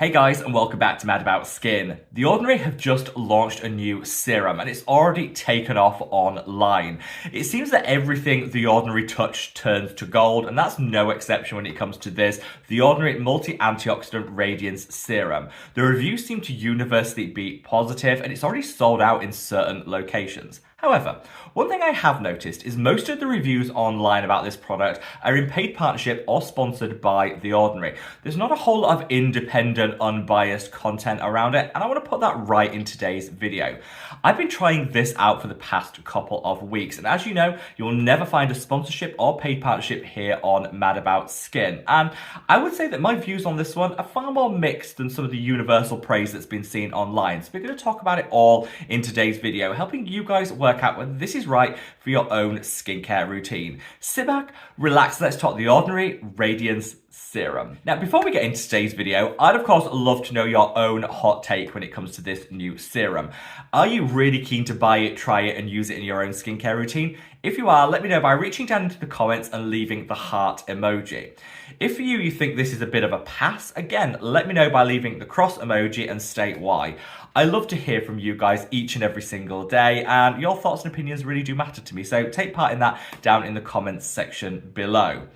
Hey guys, and welcome back to Mad About Skin. The Ordinary have just launched a new serum and it's already taken off online. It seems that everything The Ordinary touch turns to gold, and that's no exception when it comes to this, The Ordinary Multi-Antioxidant Radiance Serum. The reviews seem to universally be positive and it's already sold out in certain locations. However, one thing I have noticed is most of the reviews online about this product are in paid partnership or sponsored by The Ordinary. There's not a whole lot of independent, unbiased content around it, and I want to put that right in today's video. I've been trying this out for the past couple of weeks, and as you know, you'll never find a sponsorship or paid partnership here on Mad About Skin. And I would say that my views on this one are far more mixed than some of the universal praise that's been seen online. So we're going to talk about it all in today's video, helping you guys work out whether this is right for your own skincare routine. Sit back, relax, let's talk The Ordinary Radiance Serum. Now, before we get into today's video, I'd of course love to know your own hot take when it comes to this new serum. Are you really keen to buy it, try it, and use it in your own skincare routine? If you are, let me know by reaching down into the comments and leaving the heart emoji. If for you think this is a bit of a pass, again, let me know by leaving the cross emoji and state why. I love to hear from you guys each and every single day, and your thoughts and opinions really do matter to me, so take part in that down in the comments section below.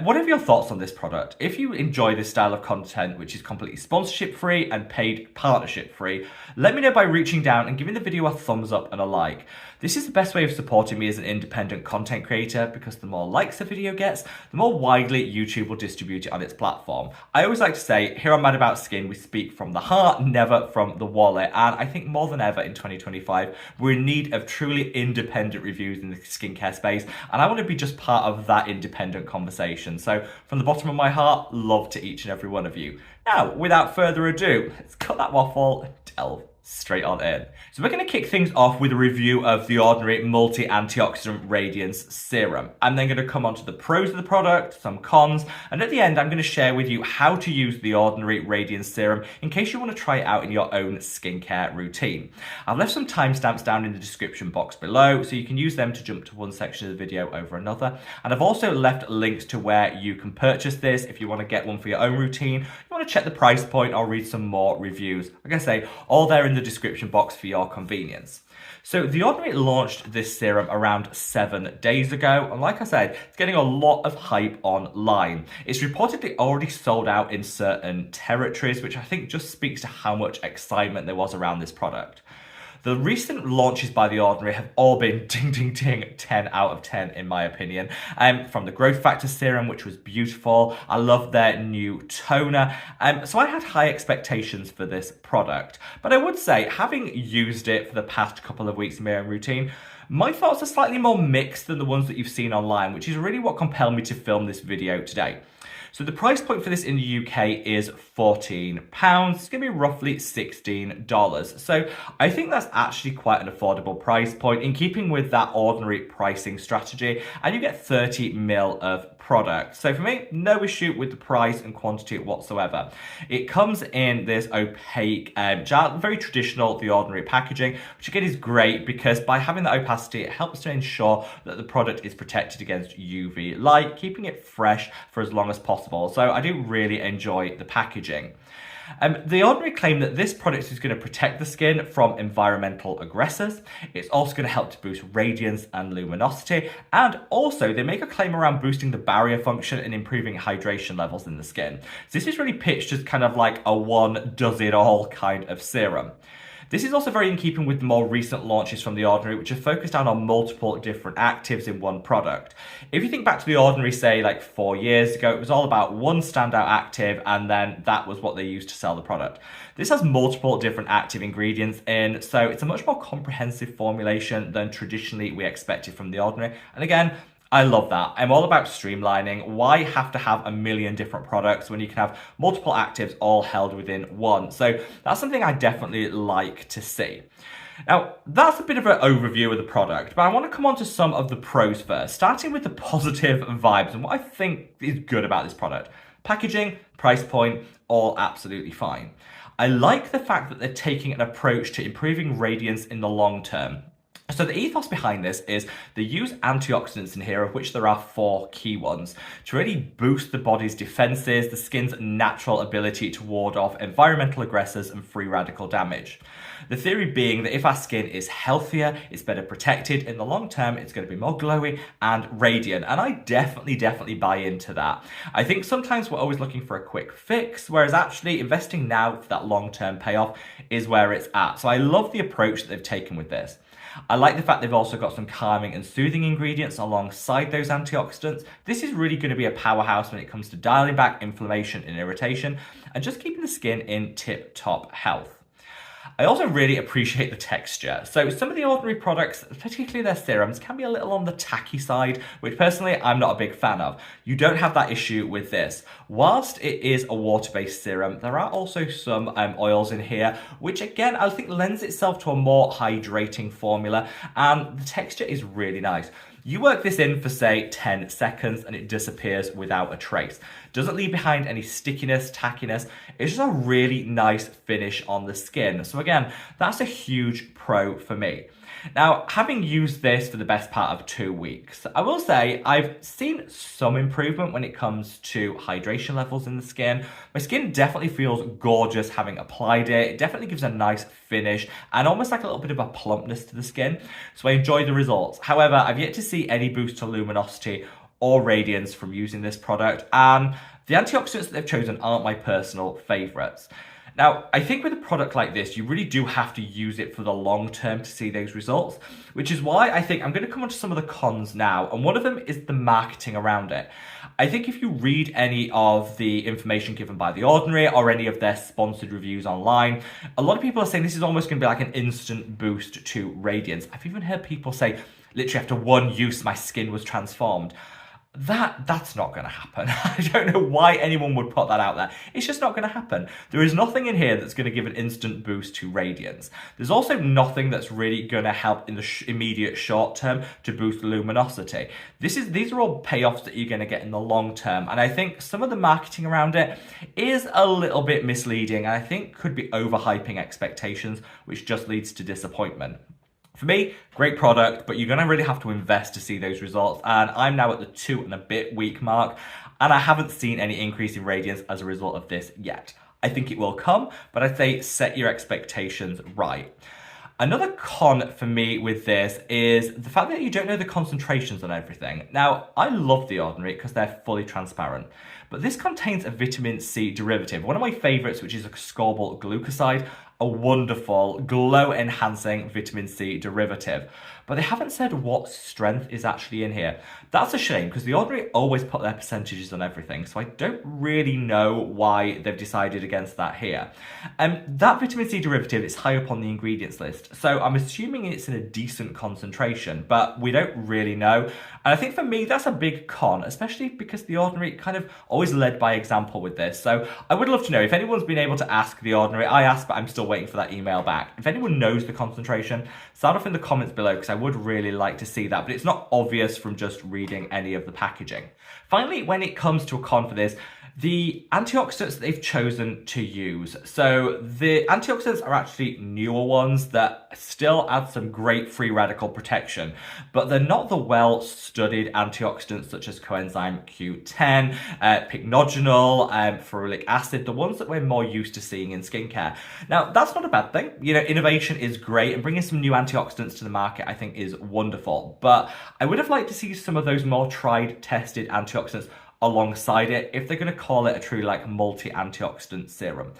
What are your thoughts on this product? If you enjoy this style of content, which is completely sponsorship free and paid partnership free, let me know by reaching down and giving the video a thumbs up and a like. This is the best way of supporting me as an independent content creator, because the more likes a video gets, the more widely YouTube will distribute it on its platform. I always like to say, here on Mad About Skin, we speak from the heart, never from the wallet. And I think more than ever in 2025, we're in need of truly independent reviews in the skincare space. And I want to be just part of that independent conversation. So from the bottom of my heart, love to each and every one of you. Now, without further ado, let's cut that waffle and delve straight on in. So we're going to kick things off with a review of the Ordinary Multi-Antioxidant Radiance Serum. I'm then going to come on to the pros of the product, some cons, and at the end I'm going to share with you how to use the Ordinary Radiance Serum in case you want to try it out in your own skincare routine. I've left some timestamps down in the description box below so you can use them to jump to one section of the video over another. And I've also left links to where you can purchase this if you want to get one for your own routine, you want to check the price point or read some more reviews. Like I say, all there in the description box for your convenience. So The Ordinary launched this serum around 7 days ago, and like I said, it's getting a lot of hype online. It's reportedly already sold out in certain territories, which I think just speaks to how much excitement there was around this product. The recent launches by The Ordinary have all been ding, ding, ding, 10 out of 10 in my opinion. From the Growth Factor Serum, which was beautiful. I love their new toner. So I had high expectations for this product. But I would say, having used it for the past couple of weeks in my own routine, my thoughts are slightly more mixed than the ones that you've seen online, which is really what compelled me to film this video today. So the price point for this in the UK is £14. It's going to be roughly $16. So I think that's actually quite an affordable price point in keeping with that Ordinary pricing strategy, and you get 30 ml of product. So for me, no issue with the price and quantity whatsoever. It comes in this opaque jar, very traditional The Ordinary packaging, which again is great because by having that opacity, it helps to ensure that the product is protected against UV light, keeping it fresh for as long as possible. So I do really enjoy the packaging. The Ordinary claim that this product is going to protect the skin from environmental aggressors. It's also going to help to boost radiance and luminosity. And also they make a claim around boosting the barrier function and improving hydration levels in the skin. So this is really pitched as kind of like a one does it all kind of serum. This is also very in keeping with the more recent launches from The Ordinary, which are focused down on multiple different actives in one product. If you think back to The Ordinary, say like 4 years ago, it was all about one standout active and then that was what they used to sell the product. This has multiple different active ingredients in, so it's a much more comprehensive formulation than traditionally we expected from The Ordinary. And again, I love that. I'm all about streamlining. Why have to have a million different products when you can have multiple actives all held within one? So that's something I definitely like to see. Now, that's a bit of an overview of the product, but I want to come on to some of the pros first, starting with the positive vibes and what I think is good about this product. Packaging, price point, all absolutely fine. I like the fact that they're taking an approach to improving radiance in the long term. So the ethos behind this is they use antioxidants in here, of which there are 4 key ones, to really boost the body's defenses, the skin's natural ability to ward off environmental aggressors and free radical damage. The theory being that if our skin is healthier, it's better protected, in the long term, it's going to be more glowy and radiant. And I definitely buy into that. I think sometimes we're always looking for a quick fix, whereas actually investing now for that long-term payoff is where it's at. So I love the approach that they've taken with this. I like the fact they've also got some calming and soothing ingredients alongside those antioxidants. This is really going to be a powerhouse when it comes to dialing back inflammation and irritation and just keeping the skin in tip-top health. I also really appreciate the texture. So some of the Ordinary products, particularly their serums, can be a little on the tacky side, which personally I'm not a big fan of. You don't have that issue with this. Whilst it is a water-based serum, there are also some oils in here, which again, I think lends itself to a more hydrating formula, and the texture is really nice. You work this in for say 10 seconds and it disappears without a trace. Doesn't leave behind any stickiness, tackiness. It's just a really nice finish on the skin. So again, that's a huge pro for me. Now, having used this for the best part of 2 weeks, I will say I've seen some improvement when it comes to hydration levels in the skin. My skin definitely feels gorgeous having applied it. It definitely gives a nice finish and almost like a little bit of a plumpness to the skin. So I enjoy the results. However, I've yet to see any boost to luminosity or radiance from using this product, and the antioxidants that they've chosen aren't my personal favorites. Now, I think with a product like this, you really do have to use it for the long term to see those results, which is why I think I'm going to come on to some of the cons now, and one of them is the marketing around it. I think if you read any of the information given by The Ordinary or any of their sponsored reviews online, a lot of people are saying this is almost going to be like an instant boost to radiance. I've even heard people say, literally after 1 use, my skin was transformed. That's not going to happen. I don't know why anyone would put that out there. It's just not going to happen. There is nothing in here that's going to give an instant boost to radiance. There's also nothing that's really going to help in the immediate short term to boost luminosity. These are all payoffs that you're going to get in the long term. And I think some of the marketing around it is a little bit misleading, and I think could be overhyping expectations, which just leads to disappointment. For me, great product, but you're going to really have to invest to see those results. And I'm now at the 2 and a bit week mark, and I haven't seen any increase in radiance as a result of this yet. I think it will come, but I'd say set your expectations right. Another con for me with this is the fact that you don't know the concentrations on everything. Now, I love The Ordinary because they're fully transparent, but this contains a vitamin C derivative, one of my favorites, which is a ascorbyl glucoside, a wonderful glow-enhancing vitamin C derivative. But they haven't said what strength is actually in here. That's a shame because The Ordinary always put their percentages on everything, so I don't really know why they've decided against that here. That vitamin C derivative is high up on the ingredients list, so I'm assuming it's in a decent concentration, but we don't really know. And I think for me, that's a big con, especially because The Ordinary kind of always led by example with this. So I would love to know if anyone's been able to ask The Ordinary. I asked, but I'm still waiting for that email back. If anyone knows the concentration, sound off in the comments below because I would really like to see that, but it's not obvious from just reading any of the packaging. Finally, when it comes to a con for this, the antioxidants that they've chosen to use. So the antioxidants are actually newer ones that still add some great free radical protection, but they're not the well-studied antioxidants such as coenzyme Q10, pycnogenol, ferulic acid, the ones that we're more used to seeing in skincare. Now, that's not a bad thing. You know, innovation is great, and bringing some new antioxidants to the market, I think, is wonderful. But I would have liked to see some of those more tried, tested antioxidants alongside it if they're going to call it a true like multi-antioxidant serum.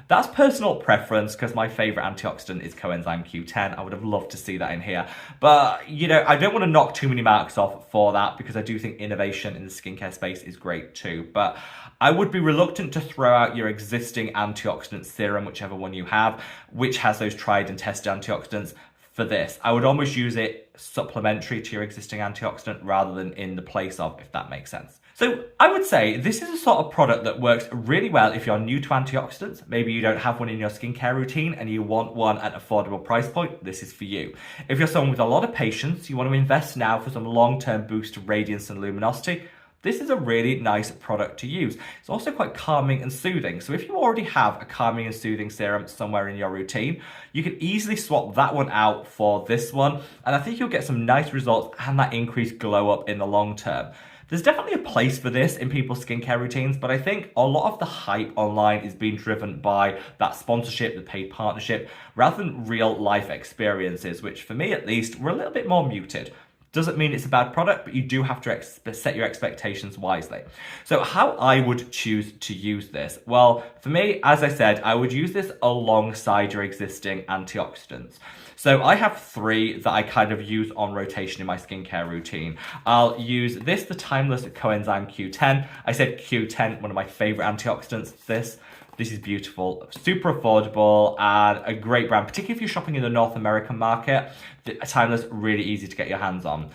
That's personal preference because my favorite antioxidant is coenzyme Q10. I would have loved to see that in here, but you know, I don't want to knock too many marks off for that because I do think innovation in the skincare space is great too, but I would be reluctant to throw out your existing antioxidant serum, whichever one you have, which has those tried and tested antioxidants, for this. I would almost use it supplementary to your existing antioxidant rather than in the place of, if that makes sense. So I would say this is a sort of product that works really well if you're new to antioxidants. Maybe you don't have one in your skincare routine and you want one at an affordable price point, this is for you. If you're someone with a lot of patience, you want to invest now for some long-term boost to radiance and luminosity, this is a really nice product to use. It's also quite calming and soothing. So if you already have a calming and soothing serum somewhere in your routine, you can easily swap that one out for this one. And I think you'll get some nice results and that increased glow up in the long term. There's definitely a place for this in people's skincare routines, but I think a lot of the hype online is being driven by that sponsorship, the paid partnership, rather than real life experiences, which for me at least were a little bit more muted. Doesn't mean it's a bad product, but you do have to set your expectations wisely. So how I would choose to use this? Well, for me, as I said, I would use this alongside your existing antioxidants. So I have 3 that I kind of use on rotation in my skincare routine. I'll use this, the Timeless Coenzyme Q10. I said Q10, one of my favorite antioxidants, This is beautiful, super affordable, and a great brand, particularly if you're shopping in the North American market. Timeless, really easy to get your hands on.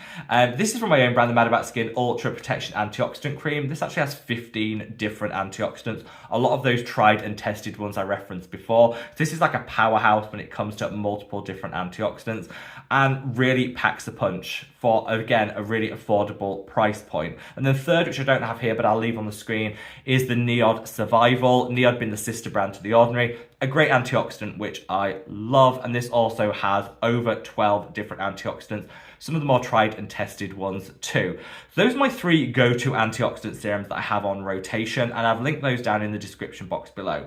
This is from my own brand, the Mad About Skin Ultra Protection Antioxidant Cream. This actually has 15 different antioxidants. A lot of those tried and tested ones I referenced before. This is like a powerhouse when it comes to multiple different antioxidants and really packs a punch for, again, a really affordable price point. And then third, which I don't have here, but I'll leave on the screen, is the Neod Survival. Neod being the sister brand to the Ordinary, a great antioxidant which I love, and this also has over 12 different antioxidants, some of the more tried and tested ones too. So those are my 3 go-to antioxidant serums that I have on rotation, and I've linked those down in the description box below.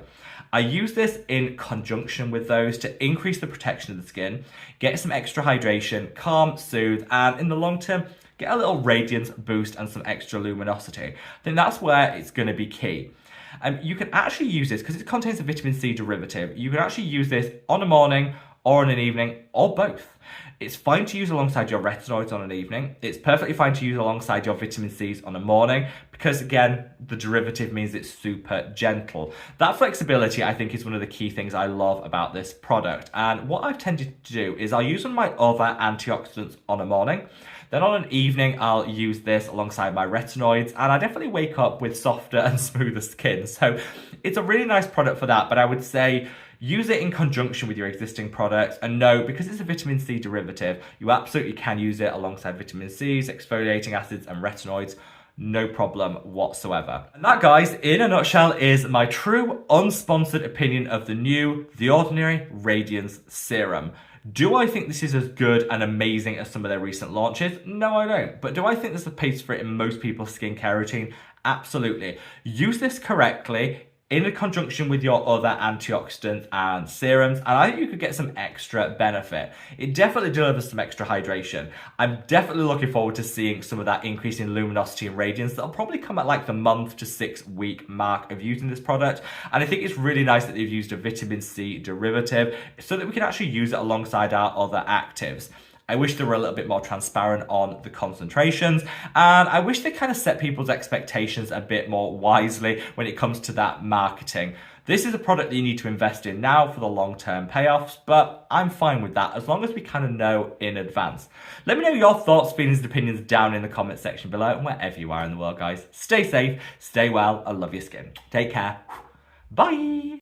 I use this in conjunction with those to increase the protection of the skin, get some extra hydration, calm, soothe, and in the long term, get a little radiance boost and some extra luminosity. I think that's where it's going to be key. You can actually use this, because it contains a vitamin C derivative, you can actually use this on a morning or in an evening, or both. It's fine to use alongside your retinoids on an evening. It's perfectly fine to use alongside your vitamin C's on a morning, because again, the derivative means it's super gentle. That flexibility, I think, is one of the key things I love about this product. And what I've tended to do is I'll use one of my other antioxidants on a morning. Then on an evening, I'll use this alongside my retinoids, and I definitely wake up with softer and smoother skin. So it's a really nice product for that, but I would say use it in conjunction with your existing products. And no, because it's a vitamin C derivative, you absolutely can use it alongside vitamin C's, exfoliating acids, and retinoids. No problem whatsoever. And that, guys, in a nutshell, is my true unsponsored opinion of the Ordinary Radiance Serum. Do I think this is as good and amazing as some of their recent launches? No, I don't. But do I think there's a place for it in most people's skincare routine? Absolutely. Use this correctly in conjunction with your other antioxidants and serums, and I think you could get some extra benefit. It definitely delivers some extra hydration. I'm definitely looking forward to seeing some of that increase in luminosity and radiance that'll probably come at like the month to 6 week mark of using this product. And I think it's really nice that they've used a vitamin C derivative so that we can actually use it alongside our other actives. I wish they were a little bit more transparent on the concentrations, and I wish they kind of set people's expectations a bit more wisely when it comes to that marketing. This is a product that you need to invest in now for the long-term payoffs, but I'm fine with that as long as we kind of know in advance. Let me know your thoughts, feelings, and opinions down in the comment section below, and wherever you are in the world, guys. Stay safe, stay well, and love your skin. Take care. Bye.